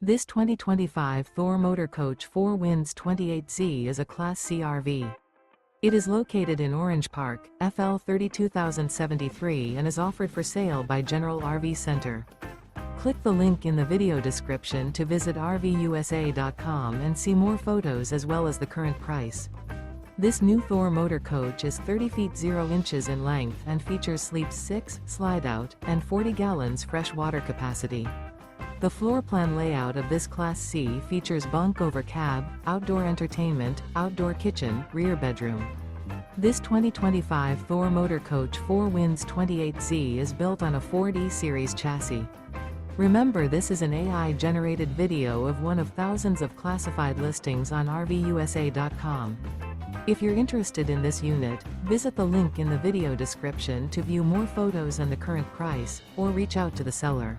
This 2025 Thor Motor Coach 4 Winds 28Z is a Class C RV. It is located in Orange Park, FL 32073 and is offered for sale by General RV Center. Click the link in the video description to visit RVUSA.com and see more photos as well as the current price. This new Thor Motor Coach is 30 feet 0 inches in length and features Sleep 6, Slideout, and 40 gallons fresh water capacity. The floor plan layout of this Class C features bunk over cab, outdoor entertainment, outdoor kitchen, rear bedroom. This 2025 Thor Motor Coach 4 Winds 28Z is built on a 4D series chassis. Remember, this is an AI-generated video of one of thousands of classified listings on RVUSA.com. If you're interested in this unit, visit the link in the video description to view more photos and the current price, or reach out to the seller.